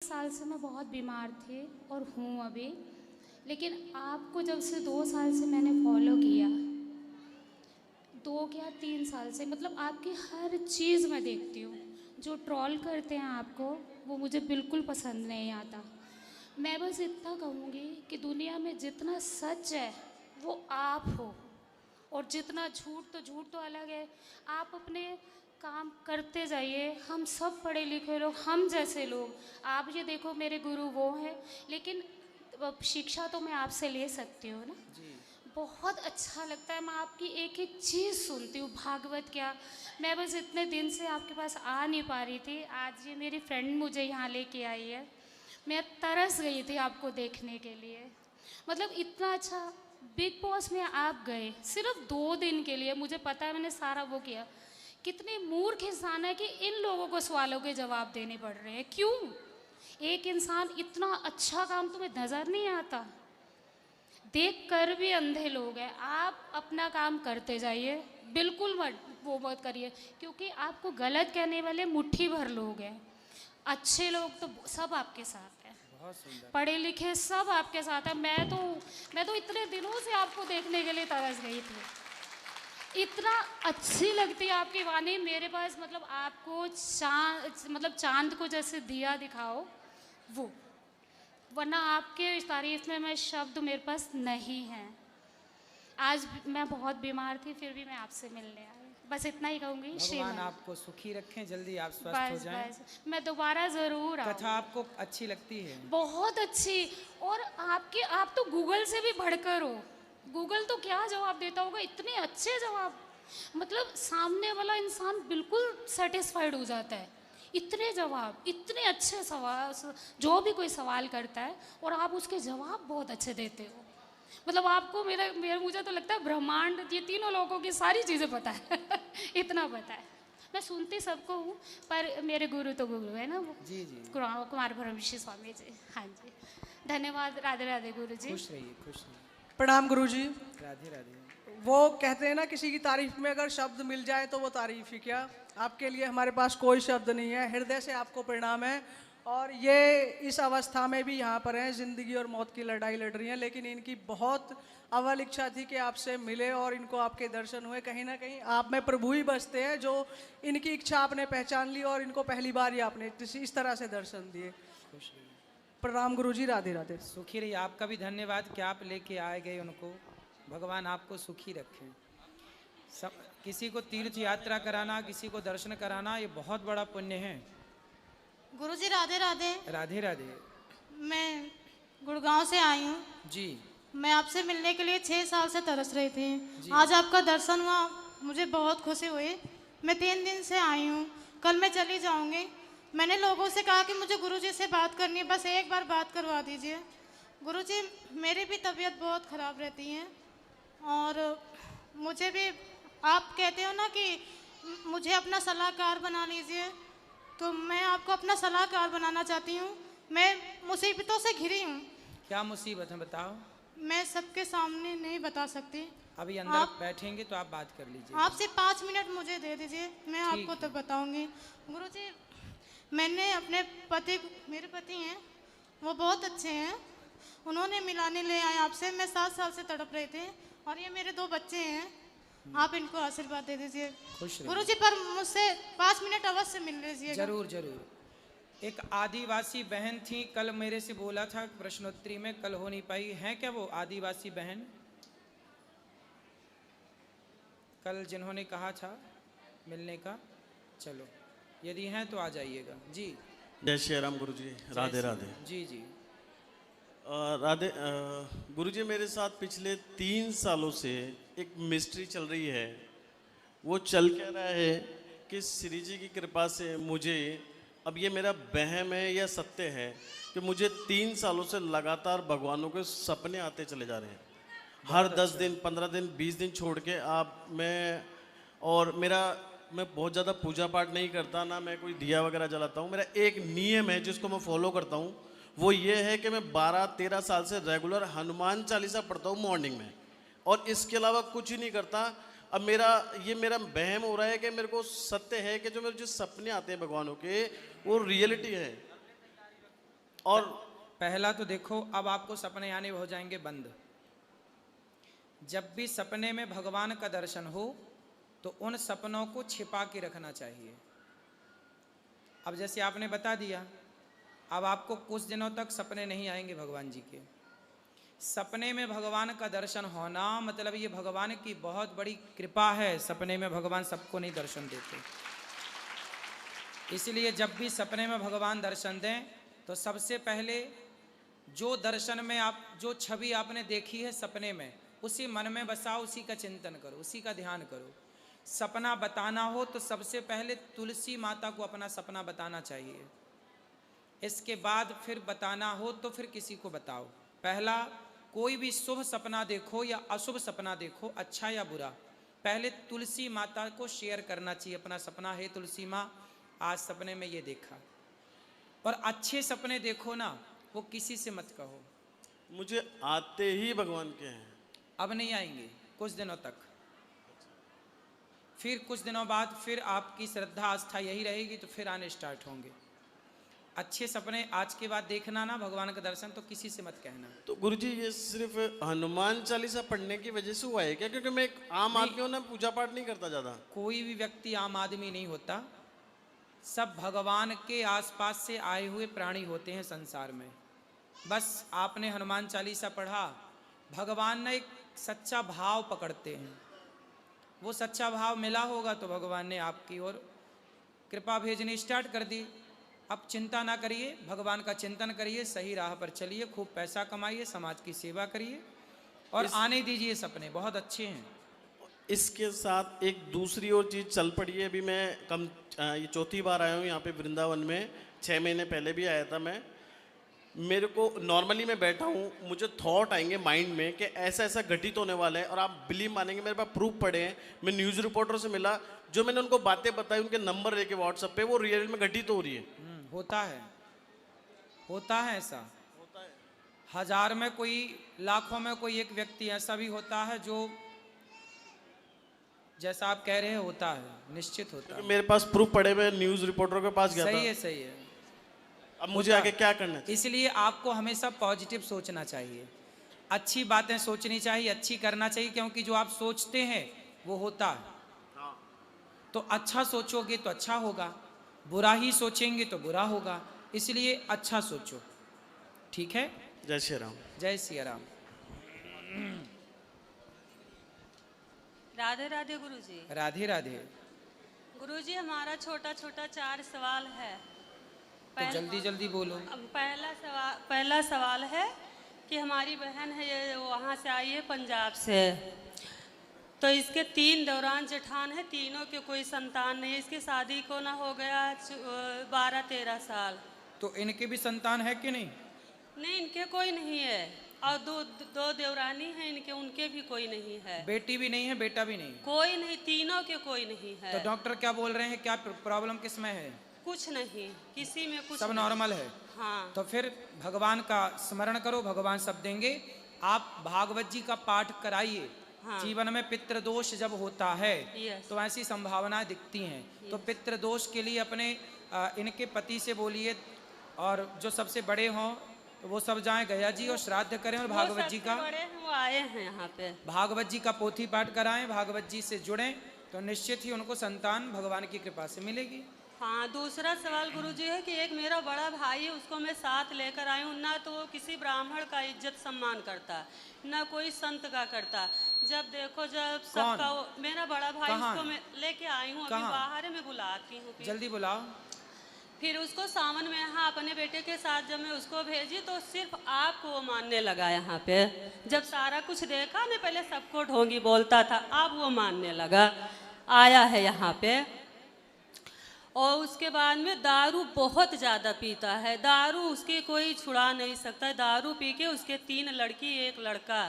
साल से मैं बहुत बीमार थी और हूँ अभी, लेकिन आपको जब से 2 साल से मैंने फॉलो किया, 2 क्या 3 साल से, मतलब आपकी हर चीज़ मैं देखती हूँ। जो ट्रोल करते हैं आपको, वो मुझे बिल्कुल पसंद नहीं आता। मैं बस इतना कहूँगी कि दुनिया में जितना सच है वो आप हो, और जितना झूठ, तो झूठ तो अलग है। आप अपने काम करते जाइए। हम सब पढ़े लिखे लोग, हम जैसे लोग, आप ये देखो मेरे गुरु वो हैं, लेकिन शिक्षा तो मैं आपसे ले सकती हूँ ना। जी। बहुत अच्छा लगता है, मैं आपकी एक एक चीज़ सुनती हूँ, भागवत क्या। मैं बस इतने दिन से आपके पास आ नहीं पा रही थी, आज ये मेरी फ्रेंड मुझे यहाँ लेके आई है। मैं तरस गई थी आपको देखने के लिए, मतलब इतना अच्छा। बिग बॉस में आप गए सिर्फ 2 दिन के लिए, मुझे पता है, मैंने सारा वो किया। कितने मूर्ख इंसान है कि इन लोगों को सवालों के जवाब देने पड़ रहे हैं, क्यों? एक इंसान इतना अच्छा काम तुम्हें नज़र नहीं आता? देख कर भी अंधे लोग हैं। आप अपना काम करते जाइए, बिल्कुल मत वो मत करिए, क्योंकि आपको गलत कहने वाले मुट्ठी भर लोग हैं। अच्छे लोग तो सब आपके साथ हैं, बहुत सुंदर। पढ़े लिखे सब आपके साथ हैं। मैं तो इतने दिनों से आपको देखने के लिए तरस गई थी। इतना अच्छी लगती है आपकी वाणी मेरे पास, मतलब आपको चांद को जैसे दिया दिखाओ वो, वरना आपके तारीफ में मैं शब्द मेरे पास नहीं है। आज मैं बहुत बीमार थी, फिर भी मैं आपसे मिलने आई, बस इतना ही कहूँगी। भगवान श्रीमान, आपको सुखी रखें, जल्दी आप स्वस्थ हो बस जाएं। बस मैं दोबारा ज़रूर कथा आऊँ। आपको अच्छी लगती है? बहुत अच्छी। और आप तो गूगल से भी बढ़कर हो। गूगल तो क्या जवाब देता होगा, इतने अच्छे जवाब, मतलब सामने वाला इंसान बिल्कुल सेटिस्फाइड हो जाता है। इतने जवाब, इतने अच्छे सवाल, जो भी कोई सवाल करता है और आप उसके जवाब बहुत अच्छे देते हो। मतलब आपको मेरा मेरा मुझे तो लगता है ब्रह्मांड, ये तीनों लोगों की सारी चीज़ें पता है इतना पता है। मैं सुनती सबको हूँ, पर मेरे गुरु तो गुरु है ना वो, जी जी। कुमार परमश्री स्वामी जी। हाँ जी, धन्यवाद। राधे राधे गुरु जी। खुश रहिए, खुश रहिए। प्रणाम गुरुजी। राधे राधे। वो कहते हैं ना, किसी की तारीफ में अगर शब्द मिल जाए तो वो तारीफ ही क्या। आपके लिए हमारे पास कोई शब्द नहीं है, हृदय से आपको प्रणाम है। और ये इस अवस्था में भी यहाँ पर हैं, ज़िंदगी और मौत की लड़ाई लड़ रही हैं, लेकिन इनकी बहुत अव्वल इच्छा थी कि आपसे मिले और इनको आपके दर्शन हुए। कहीं ना कहीं आप में प्रभु ही बसते हैं, जो इनकी इच्छा आपने पहचान ली और इनको पहली बार ही आपने इस तरह से दर्शन दिए। खुश रहिए, प्रणाम गुरुजी, राधे राधे। सुखी रहिए। आपका भी धन्यवाद कि आप लेके आए गए उनको। भगवान आपको सुखी रखें। सब किसी को तीर्थ यात्रा कराना, किसी को दर्शन कराना, ये बहुत बड़ा पुण्य है। गुरुजी राधे राधे। राधे राधे। मैं गुड़गांव से आई हूँ। जी मैं आपसे मिलने के लिए 6 साल से तरस रही थी। जी। आज आपका दर्शन हुआ, मुझे बहुत खुशी हुई। मैं 3 दिन से आई हूँ, कल मैं चली जाऊँगी। मैंने लोगों से कहा कि मुझे गुरुजी से बात करनी है, बस एक बार बात करवा दीजिए। गुरुजी, मेरी भी तबीयत बहुत ख़राब रहती है, और मुझे भी, आप कहते हो ना कि मुझे अपना सलाहकार बना लीजिए, तो मैं आपको अपना सलाहकार बनाना चाहती हूँ। मैं मुसीबतों से घिरी हूँ। क्या मुसीबत है बताओ? मैं सबके सामने नहीं बता सकती। अभी अंदर बैठेंगे तो आप बात कर लीजिए। आप सिर्फ 5 मिनट मुझे दे दीजिए, मैं ठीक आपको है। तो बताऊंगी। गुरुजी, मैंने अपने पति, मेरे पति हैं, वो बहुत अच्छे हैं, उन्होंने मिलाने ले आए आपसे। मैं 7 साल से तड़प रहे थे, और ये मेरे 2 बच्चे हैं। आप इनको आशीर्वाद दे दीजिए खुश रहिए। गुरुजी, पर मुझसे 5 मिनट अवश्य मिल लीजिएगा। जरूर जरूर। एक आदिवासी बहन थी, कल मेरे से बोला था प्रश्नोत्तरी में, कल हो नहीं पाई। है क्या वो आदिवासी बहन कल जिन्होंने कहा था मिलने का? चलो, यदि हैं तो आ जाइएगा। जी जय श्री राम गुरुजी, राधे राधे। जी जी। राधे गुरुजी, मेरे साथ पिछले 3 सालों से एक मिस्ट्री चल रही है। वो चल क्या रहा है कि श्री जी की कृपा से मुझे, अब ये मेरा वहम है या सत्य है, कि मुझे 3 सालों से लगातार भगवानों के सपने आते चले जा रहे हैं। हर 10 दिन, 15 दिन, 20 दिन छोड़ के। मैं बहुत ज़्यादा पूजा पाठ नहीं करता, ना मैं कोई दिया वगैरह जलाता हूँ। मेरा एक नियम है जिसको मैं फॉलो करता हूँ, वो ये है कि मैं 12-13 साल से रेगुलर हनुमान चालीसा पढ़ता हूँ मॉर्निंग में, और इसके अलावा कुछ ही नहीं करता। अब मेरा वहम हो रहा है कि मेरे को सत्य है कि जो मेरे जो सपने आते हैं भगवानों के, वो रियलिटी है। और पहला तो देखो, अब आपको सपने आने हो जाएंगे बंद। जब भी सपने में भगवान का दर्शन हो तो उन सपनों को छिपा के रखना चाहिए। अब जैसे आपने बता दिया, अब आपको कुछ दिनों तक सपने नहीं आएंगे भगवान जी के। सपने में भगवान का दर्शन होना मतलब ये भगवान की बहुत बड़ी कृपा है। सपने में भगवान सबको नहीं दर्शन देते, इसलिए जब भी सपने में भगवान दर्शन दें तो सबसे पहले जो दर्शन में आप, जो छवि आपने देखी है सपने में, उसी मन में बसाओ, उसी का चिंतन करो, उसी का ध्यान करो। सपना बताना हो तो सबसे पहले तुलसी माता को अपना सपना बताना चाहिए। इसके बाद फिर बताना हो तो फिर किसी को बताओ। पहला, कोई भी शुभ सपना देखो या अशुभ सपना देखो, अच्छा या बुरा, पहले तुलसी माता को शेयर करना चाहिए अपना सपना। है तुलसी माँ, आज सपने में ये देखा। और अच्छे सपने देखो ना, वो किसी से मत कहो। मुझे आते ही भगवान के हैं। अब नहीं आएंगे कुछ दिनों तक, फिर कुछ दिनों बाद फिर आपकी श्रद्धा आस्था यही रहेगी तो फिर आने स्टार्ट होंगे। अच्छे सपने आज के बाद देखना ना, भगवान का दर्शन, तो किसी से मत कहना। तो गुरुजी ये सिर्फ हनुमान चालीसा पढ़ने की वजह से हुआ है क्या? क्योंकि मैं एक आम आदमी हूं ना, पूजा पाठ नहीं करता ज्यादा। कोई भी व्यक्ति आम आदमी नहीं होता, सब भगवान के आसपास से आए हुए प्राणी होते हैं संसार में। बस आपने हनुमान चालीसा पढ़ा, भगवान ने एक सच्चा भाव पकड़ते हैं, वो सच्चा भाव मिला होगा तो भगवान ने आपकी ओर कृपा भेजनी स्टार्ट कर दी। अब चिंता ना करिए, भगवान का चिंतन करिए, सही राह पर चलिए, खूब पैसा कमाइए, समाज की सेवा करिए और आने दीजिए सपने, बहुत अच्छे हैं। इसके साथ एक दूसरी और चीज़ चल पड़ी है। अभी मैं ये चौथी बार आया हूँ यहाँ पे वृंदावन में। 6 महीने पहले भी आया था मैं। मेरे को नॉर्मली मैं बैठा हूँ, मुझे थॉट आएंगे माइंड में कि ऐसा ऐसा घटित होने वाला है, और आप बिलीव मानेंगे मेरे पास प्रूफ पड़े हैं। मैं न्यूज़ रिपोर्टर से मिला, जो मैंने उनको बातें बताई, उनके नंबर लेके व्हाट्सएप पे, वो रियल में घटित हो रही है। होता है, होता है, ऐसा होता है। 1000 में कोई, लाखों में कोई एक व्यक्ति ऐसा भी होता है जो जैसा आप कह रहे हैं होता है, निश्चित होता है। मेरे पास प्रूफ पड़े हुए, न्यूज़ रिपोर्टर के पास गया था। सही है, सही है। अब मुझे आगे क्या करना चाहिए? इसलिए आपको हमेशा पॉजिटिव सोचना चाहिए, अच्छी बातें सोचनी चाहिए, अच्छी करना चाहिए, क्योंकि जो आप सोचते हैं वो होता है। तो अच्छा सोचोगे तो अच्छा होगा, बुरा ही सोचेंगे तो बुरा होगा, इसलिए अच्छा सोचो। ठीक है? जय श्री राम। जय सिया राम। राधे राधे गुरुजी। राधे राधे। गुरुजी, हमारा छोटा छोटा 4 सवाल है। तो जल्दी जल्दी बोलो। पहला सवाल है कि हमारी बहन है, ये वहाँ से आई है पंजाब से, तो इसके 3 दौरान जेठान है, तीनों के कोई संतान नहीं है। इसकी शादी को ना हो गया 12-13 साल। तो इनके भी संतान है कि नहीं? नहीं, इनके कोई नहीं है, और दो देवरानी हैं इनके, उनके भी कोई नहीं है। बेटी भी नहीं है, बेटा भी नहीं? कोई नहीं, तीनों के कोई नहीं है। तो डॉक्टर क्या बोल रहे हैं, क्या प्रॉब्लम किस में है? कुछ नहीं, किसी में कुछ सब नहीं। नॉर्मल है। हाँ। तो फिर भगवान का स्मरण करो, भगवान सब देंगे। आप भागवत जी का पाठ कराइए। हाँ। जीवन में पितृदोष जब होता है यस। तो ऐसी संभावनाएं दिखती हैं। तो पितृदोष के लिए अपने इनके पति से बोलिए, और जो सबसे बड़े हों तो वो सब जाएं गया जी और श्राद्ध करें, और वो भागवत जी सबसे का, बड़े हैं, वो आए हैं यहाँ पे। भागवत जी का पोथी पाठ कराएं, भागवत जी से जुड़ें, तो निश्चित ही उनको संतान भगवान की कृपा से मिलेगी। हाँ, दूसरा सवाल गुरुजी है कि एक मेरा बड़ा भाई है, उसको मैं साथ लेकर आई हूँ। ना तो वो किसी ब्राह्मण का इज्जत सम्मान करता, ना कोई संत का करता। जब देखो, जब सबका मेरा बड़ा भाई, उसको मैं लेके आई हूँ, अभी बाहर है, मैं बुलाती हूँ। जल्दी बुलाओ। फिर उसको सावन में यहाँ अपने बेटे के साथ जब मैं उसको भेजी, तो सिर्फ आपको वो मानने लगा यहाँ पे। जब सारा कुछ देखा, मैं पहले सबको ढोंगी बोलता था, अब वो मानने लगा, आया है यहाँ पे। और उसके बाद में दारू बहुत ज़्यादा पीता है, दारू उसकी कोई छुड़ा नहीं सकता। दारू पी के उसके 3 लड़की 1 लड़का।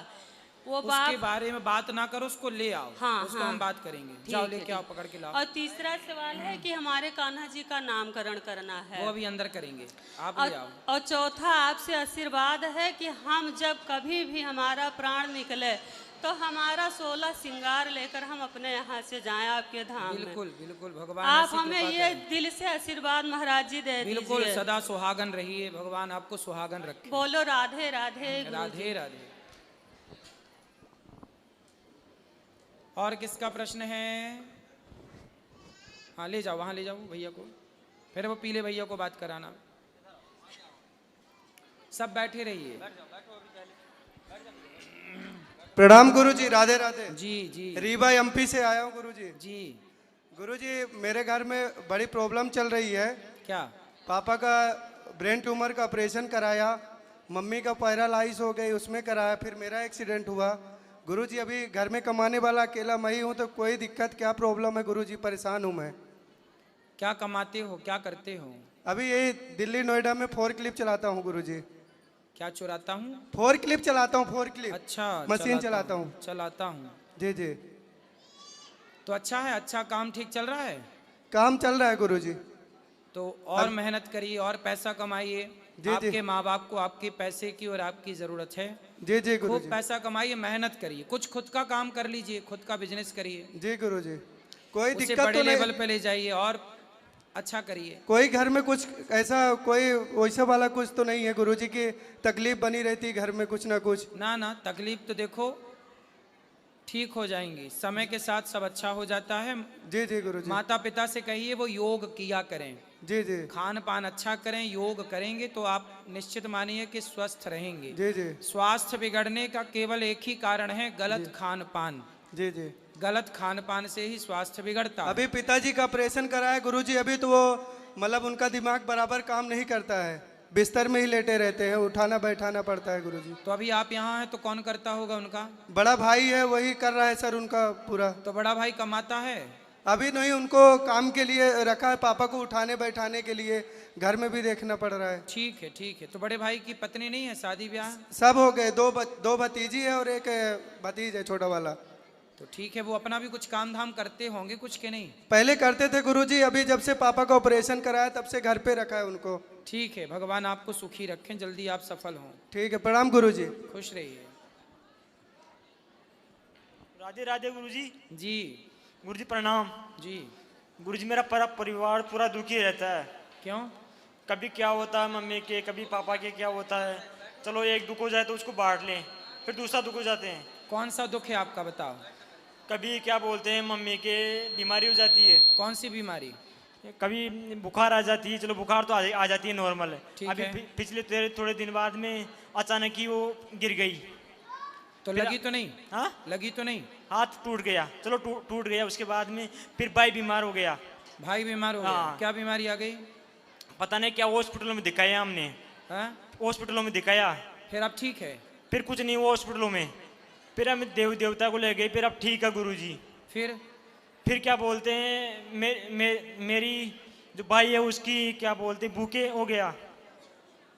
वो उसके बारे में बात ना करो, उसको ले आओ। हाँ, उसको हाँ, हम बात करेंगे। जाओ लेके आओ, पकड़ के लाओ। और तीसरा सवाल है कि हमारे कान्हा जी का नामकरण करना है, वो अभी अंदर करेंगे, आप ले आओ। और चौथा आपसे आशीर्वाद है कि हम जब कभी भी हमारा प्राण निकले तो हमारा 16 श्रृंगार लेकर हम अपने यहाँ से जाएं आपके धाम में। बिल्कुल बिल्कुल, भगवान आप ऐसी हमें कृपा ये करें। दिल से आशीर्वाद महाराज जी दे बिल्कुल, दीजिए। सदा सुहागन रहिए, भगवान आपको सुहागन रखे। बोलो राधे राधे गुरुजी। राधे राधे। और किसका प्रश्न है? हाँ ले जाओ, वहां ले जाओ भैया को, फिर वो पीले भैया को बात कराना। सब बैठे रहिए। प्रणाम गुरुजी, राधे राधे। जी जी रीवा एमपी से आया हूँ गुरुजी। जी। गुरुजी मेरे घर में बड़ी प्रॉब्लम चल रही है। क्या? पापा का ब्रेन ट्यूमर का ऑपरेशन कराया, मम्मी का पैरालाइज हो गई उसमें कराया, फिर मेरा एक्सीडेंट हुआ। गुरुजी अभी घर में कमाने वाला अकेला मैं ही हूँ, तो कोई दिक्कत क्या प्रॉब्लम है गुरुजी? परेशान हूँ मैं। क्या कमाते हो, क्या करते हो? अभी यही दिल्ली नोएडा में 4 क्लिप चलाता हूँ गुरुजी। क्या चुराता हूँ? 4 क्लिप चलाता हूँ, 4 क्लिप। अच्छा, मशीन चलाता हूँ। चलाता हूँ। जी जी। तो अच्छा है, अच्छा काम ठीक चल रहा है। काम चल रहा है गुरुजी। तो और मेहनत करिए और पैसा कमाइए। जी। आपके माँ बाप को आपके पैसे की और आपकी जरूरत है। जी जी खूब गुरुजी। पैसा कमाइए, मेहनत करिए, कुछ खुद का काम कर लीजिए, खुद का बिजनेस करिए, जी गुरुजी। कोई उसे दिक्कत बड़े तो लेवल नहीं? पे ले जाइए और अच्छा करिए। कोई घर में कुछ ऐसा कोई वैसा वाला कुछ तो नहीं है गुरुजी की तकलीफ बनी रहती घर में कुछ ना कुछ? ना ना, तकलीफ तो देखो ठीक हो जाएंगी, समय के साथ सब अच्छा हो जाता है। जी जी गुरुजी। माता पिता से कहिए वो योग किया करें, जी जी। खान पान अच्छा करें, योग करेंगे तो आप निश्चित मानिए कि स्वस्थ रहेंगे। जी जी। स्वास्थ्य बिगड़ने का केवल एक ही कारण है, गलत खान पान। जी जी। गलत खान पान से ही स्वास्थ्य बिगड़ता है। अभी पिताजी का ऑपरेशन कराया गुरुजी, अभी तो वो मतलब उनका दिमाग बराबर काम नहीं करता है, बिस्तर में ही लेटे रहते हैं, उठाना बैठाना पड़ता है गुरुजी। तो अभी आप यहाँ हैं तो कौन करता होगा उनका? बड़ा भाई है वही कर रहा है सर उनका पूरा। तो बड़ा भाई कमाता है? अभी नहीं, उनको काम के लिए रखा है, पापा को उठाने बैठाने के लिए, घर में भी देखना पड़ रहा है। ठीक है ठीक है। तो बड़े भाई की पत्नी नहीं है, शादी ब्याह? सब हो गए, दो भतीजी है और एक भतीज है छोटा वाला। तो ठीक है, वो अपना भी कुछ काम धाम करते होंगे कुछ के नहीं? पहले करते थे गुरुजी, अभी जब से पापा का ऑपरेशन कराया तब से घर पे रखा है उनको। ठीक है, भगवान आपको सुखी रखें, जल्दी आप सफल हों। ठीक है, प्रणाम गुरुजी। खुश रहिए। राधे राधे गुरुजी। जी गुरुजी प्रणाम। जी। गुरुजी मेरा पूरा परिवार पूरा दुखी रहता है। क्यों? कभी क्या होता है मम्मी के, कभी पापा के क्या होता है। चलो एक दुख हो जाए तो उसको बांट लें, फिर दूसरा दुख हो जाते हैं। कौन सा दुख है आपका, बताओ। कभी क्या बोलते हैं मम्मी के बीमारी हो जाती है। कौन सी बीमारी? कभी बुखार आ जाती है, चलो बुखार तो आ जाती है नॉर्मल। ठीक अभी है। पिछले थोड़े दिन बाद में अचानक ही वो गिर गई। तो फिर- लगी तो नहीं? हाँ, लगी तो नहीं? हाथ टूट गया, चलो टूट गया। उसके बाद में फिर भाई बीमार हो गया। भाई बीमार हो गया? हाँ। क्या बीमारी आ गई? पता नहीं क्या हॉस्पिटलों में दिखाया हमने, हाँ? हॉस्पिटलों में दिखाया, फिर अब ठीक है? फिर कुछ नहीं हुआ हॉस्पिटलों में। फिर हम देवता को ले गए, फिर अब ठीक है गुरुजी। फिर क्या बोलते हैं मेरी जो भाई है उसकी क्या बोलते हैं भूखे हो गया।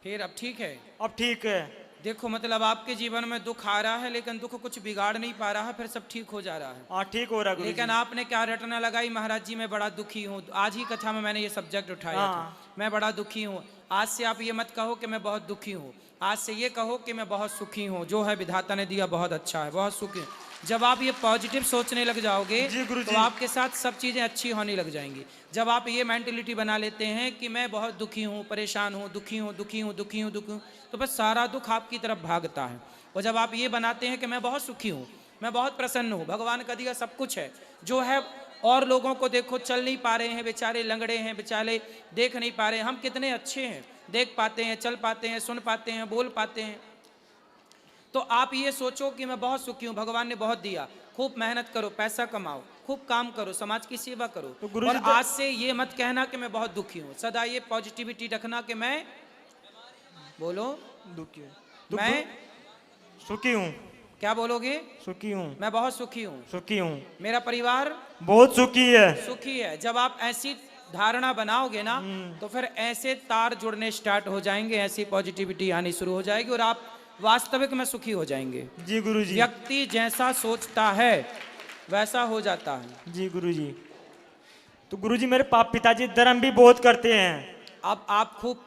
फिर अब ठीक है? अब ठीक है। देखो मतलब आपके जीवन में दुख आ रहा है लेकिन दुख कुछ बिगाड़ नहीं पा रहा है, फिर सब ठीक हो जा रहा है। हाँ ठीक हो रहा है लेकिन आपने क्या रटना लगाई, महाराज जी मैं बड़ा दुखी हूँ। आज ही कथा में मैंने ये सब्जेक्ट उठाया था, हाँ। मैं बड़ा दुखी हूँ। आज से आप ये मत कहो कि मैं बहुत दुखी हूँ, आज से ये कहो कि मैं बहुत सुखी हूँ। जो है विधाता ने दिया बहुत अच्छा है, बहुत सुखी हूँ। जब आप ये पॉजिटिव सोचने लग जाओगे जी गुरुजी। तो आपके साथ सब चीज़ें अच्छी होने लग जाएंगी। जब आप ये मेंटेलिटी बना लेते हैं कि मैं बहुत दुखी हूँ, परेशान हूँ, दुखी हूँ, दुखी हूँ, दुखी हूँ, दुखी हूँ, तो बस सारा दुख आपकी तरफ भागता है। और जब आप ये बनाते हैं कि मैं बहुत सुखी हूँ, मैं बहुत प्रसन्न हूँ, भगवान का दिया सब कुछ है जो है, और लोगों को देखो चल नहीं पा रहे हैं, बेचारे लंगड़े हैं, बेचारे देख नहीं पा रहे हैं, हम कितने अच्छे हैं, देख पाते हैं, चल पाते हैं, सुन पाते हैं, बोल पाते हैं। तो आप ये सोचो कि मैं बहुत सुखी हूँ, भगवान ने बहुत दिया। खूब मेहनत करो, पैसा कमाओ, खूब काम करो, समाज की सेवा करो। तो गुरुजी और आज से ये मत कहना कि मैं बहुत दुखी हूँ, सदा ये पॉजिटिविटी रखना कि मैं, बोलो, दुखी मैं सुखी हूँ। क्या बोलोगे? सुखी हूँ। मैं बहुत सुखी हूँ, सुखी हूँ। मेरा परिवार बहुत सुखी है। सुखी है। जब आप ऐसी धारणा बनाओगे ना तो फिर ऐसे तार जुड़ने स्टार्ट हो जाएंगे, ऐसी पॉजिटिविटी आनी शुरू हो जाएगी और आप वास्तविक में सुखी हो जाएंगे। जी गुरुजी। व्यक्ति जैसा सोचता है वैसा हो जाता है। जी गुरुजी। तो गुरुजी मेरे पिताजी धर्म भी बहुत करते हैं। अब आप खूब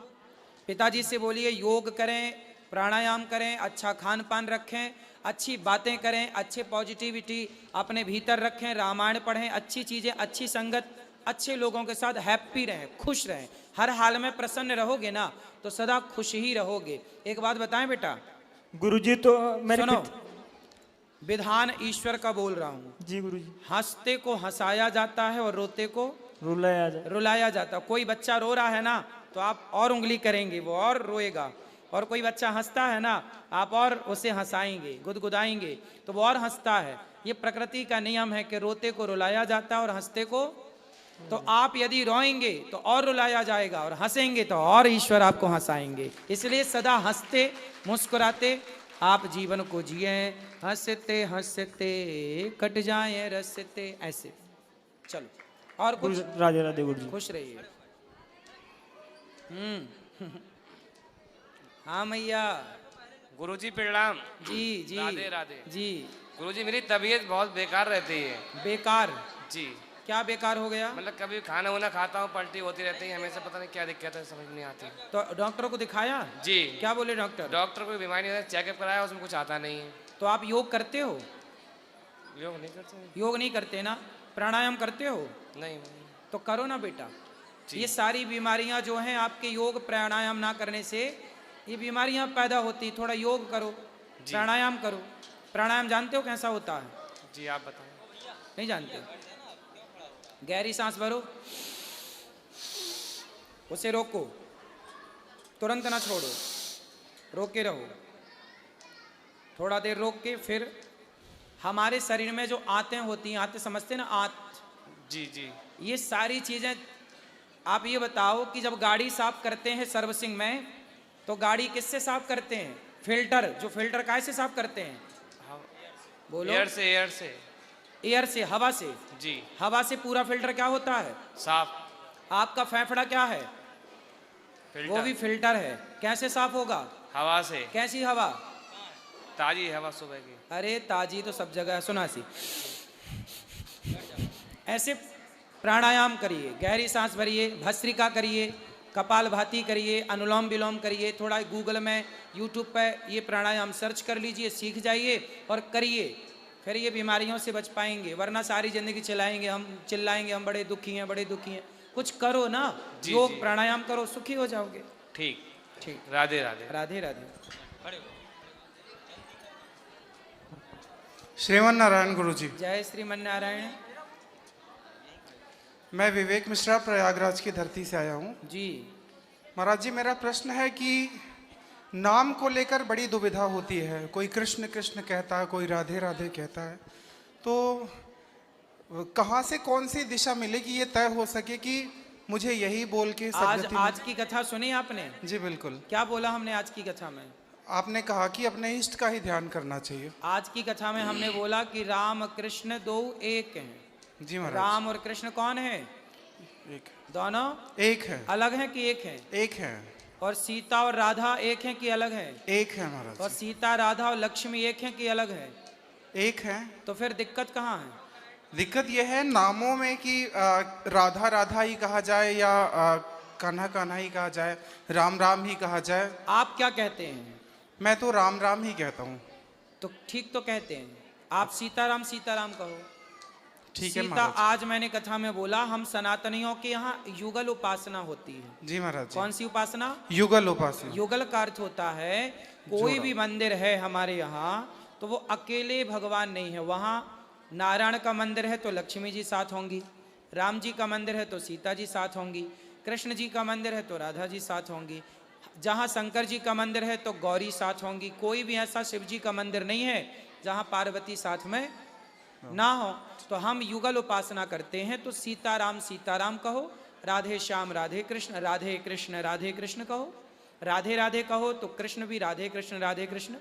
पिताजी से बोलिए योग करें, प्राणायाम करें, अच्छा खान पान रखें, अच्छी बातें करें, अच्छे पॉजिटिविटी अपने भीतर रखें, रामायण पढ़ें, अच्छी चीज़ें, अच्छी संगत, अच्छे लोगों के साथ हैप्पी रहें, खुश रहें। हर हाल में प्रसन्न रहोगे ना तो सदा खुश ही रहोगे। एक बात बताएं बेटा, गुरुजी तो मेरे सुनो, विधान ईश्वर का बोल रहा हूँ। जी गुरुजी। हंसते को हंसाया जाता है और रोते को रुलाया जाता है। कोई बच्चा रो रहा है ना तो आप और उंगली करेंगे, वो और रोएगा, और कोई बच्चा हंसता है ना आप और उसे हंसाएंगे, गुदगुदाएंगे तो वो और हंसता है। ये प्रकृति का नियम है कि रोते को रुलाया जाता है और हंसते को, तो आप यदि रोएंगे तो और रुलाया जाएगा और हंसेंगे तो और ईश्वर आपको हंसाएंगे। इसलिए सदा हंसते मुस्कुराते आप जीवन को जिए, हंसते हंसते कट जाए रसते, ऐसे चलो। और कुछ? राधे राधे गुरुजी। खुश रहिए। हाँ मैया। गुरुजी प्रणाम। जी जी राधे राधे जी। गुरुजी मेरी तबीयत बहुत बेकार रहती है। बेकार? जी। क्या बेकार हो गया? मतलब कभी खाना वाना खाता हूँ, पलटी होती रहती है हमेशा, पता नहीं क्या दिक्कत है, समझ नहीं आती। तो डॉक्टर को दिखाया? जी। क्या बोले डॉक्टर? डॉक्टर कोई बीमारी नहीं है, चेकअप कराया, उसमें कुछ आता नहीं है। तो आप योग करते हो? योग नहीं करते। योग नहीं करते ना? प्राणायाम करते हो? नहीं। तो करो ना बेटा। ये सारी बीमारियां जो हैं आपके योग प्राणायाम ना करने से ये बीमारियां पैदा होती। थोड़ा योग करो, प्राणायाम करो। प्राणायाम जानते हो कैसा होता है? जी आप बताएं। नहीं जानते? गहरी सांस भरो, उसे रोको, तुरंत ना छोड़ो, रोके रहो, थोड़ा देर रोक के फिर हमारे शरीर में जो आंतें होती हैं, आंतें समझते ना, आंत, जी जी, ये सारी चीजें। आप ये बताओ कि जब गाड़ी साफ करते हैं सर्विसिंग में तो गाड़ी किससे साफ करते हैं? फिल्टर, जो फिल्टर कैसे साफ करते हैं? बोलो। एयर से। एयर से। एयर से, हवा से। जी। हवा से पूरा फिल्टर क्या होता है? साफ। आपका फेफड़ा क्या है? वो भी फिल्टर है। कैसे साफ होगा? हवा से। कैसी हवा? ताजी हवा सुबह की। अरे ताजी तो सब जगह है, सुना सी। ऐसे प्राणायाम करिए, गहरी सांस भरिए, भस्त्रिका करिए, कपालभाति करिए, अनुलोम विलोम करिए। थोड़ा गूगल में, यूट्यूब पे ये प्राणायाम सर्च कर लीजिए, सीख जाइए और करिए, फिर ये बीमारियों से बच पाएंगे। वरना सारी जिंदगी चिल्लाएंगे हम बड़े दुखी हैं, बड़े दुखी हैं। कुछ करो ना, योग प्राणायाम करो, सुखी हो जाओगे। ठीक ठीक। राधे राधे। राधे राधे। श्रीमन नारायण गुरुजी। जय श्रीमन नारायण। मैं विवेक मिश्रा प्रयागराज की धरती से आया हूँ जी। महाराज जी, मेरा प्रश्न है कि नाम को लेकर बड़ी दुविधा होती है। कोई कृष्ण कृष्ण कहता है, कोई राधे राधे कहता है। तो कहाँ से कौन सी दिशा मिलेगी ये तय हो सके कि मुझे यही बोल के आज की कथा सुनी आपने? जी बिल्कुल। क्या बोला हमने आज की कथा में? आपने कहा कि अपने इष्ट का ही ध्यान करना चाहिए। आज की कथा में हमने बोला कि राम कृष्ण दो एक हैं। जी महाराज। राम और कृष्ण कौन है? एक। दोनों एक है। अलग हैं कि एक हैं? एक है। और सीता और राधा एक हैं कि अलग हैं? एक है महाराज। और सीता, राधा और लक्ष्मी एक हैं कि अलग हैं? एक है। तो फिर दिक्कत कहाँ है? दिक्कत यह है नामों में कि राधा राधा ही कहा जाए या कान्हा कान्हा ही कहा जाए, राम राम ही कहा जाए। आप क्या कहते हैं? मैं तो राम राम ही कहता हूँ। तो ठीक तो कहते हैं आप, सीताराम कहो। ठीक है सीता, महाराज। आज मैंने कथा में बोला हम सनातनियों के यहाँ युगल उपासना होती है। जी महाराज। कौन सी उपासना? युगल उपासना। युगल का अर्थ होता है कोई भी मंदिर है हमारे यहाँ तो वो अकेले भगवान नहीं है। वहाँ नारायण का मंदिर है तो लक्ष्मी जी साथ होंगी, राम जी का मंदिर है तो सीता जी साथ होंगी, कृष्ण जी का मंदिर है तो राधा जी साथ होंगी, जहाँ शंकर जी का मंदिर है तो गौरी साथ होंगी। कोई भी ऐसा शिव जी का मंदिर नहीं है जहाँ पार्वती साथ में ना हो। तो हम युगल उपासना करते हैं तो सीताराम कहो, राधे श्याम राधे कृष्ण राधे कृष्ण कहो, राधे राधे कहो तो कृष्ण भी राधे कृष्ण।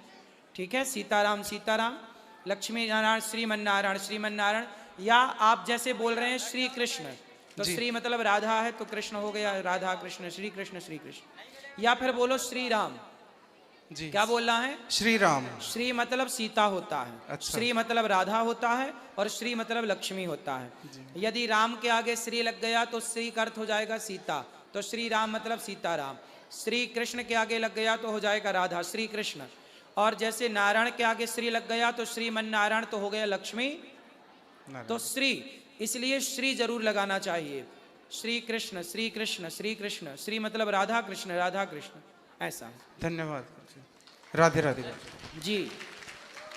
ठीक है, सीताराम, लक्ष्मी नारायण श्रीमन नारायण। या आप जैसे बोल रहे हैं श्री कृष्ण, तो श्री मतलब राधा है तो कृष्ण हो गया, राधा कृष्ण श्री कृष्ण। या फिर बोलो श्री राम। जी। क्या बोलना है? श्री राम। श्री मतलब सीता होता है। अच्छा। श्री मतलब राधा होता है और श्री मतलब लक्ष्मी होता है। यदि राम के आगे श्री लग गया तो श्री का अर्थ हो जाएगा सीता, तो श्री राम मतलब सीताराम। श्री कृष्ण के आगे लग गया तो हो जाएगा राधा, श्री कृष्ण। और जैसे नारायण के आगे श्री लग गया तो श्रीमन नारायण तो हो गया लक्ष्मी, तो श्री, इसलिए श्री जरूर लगाना चाहिए। श्री कृष्ण श्री कृष्ण श्री कृष्ण, श्री मतलब राधा कृष्ण, राधा कृष्ण, ऐसा। धन्यवाद। राधे राधे। जी।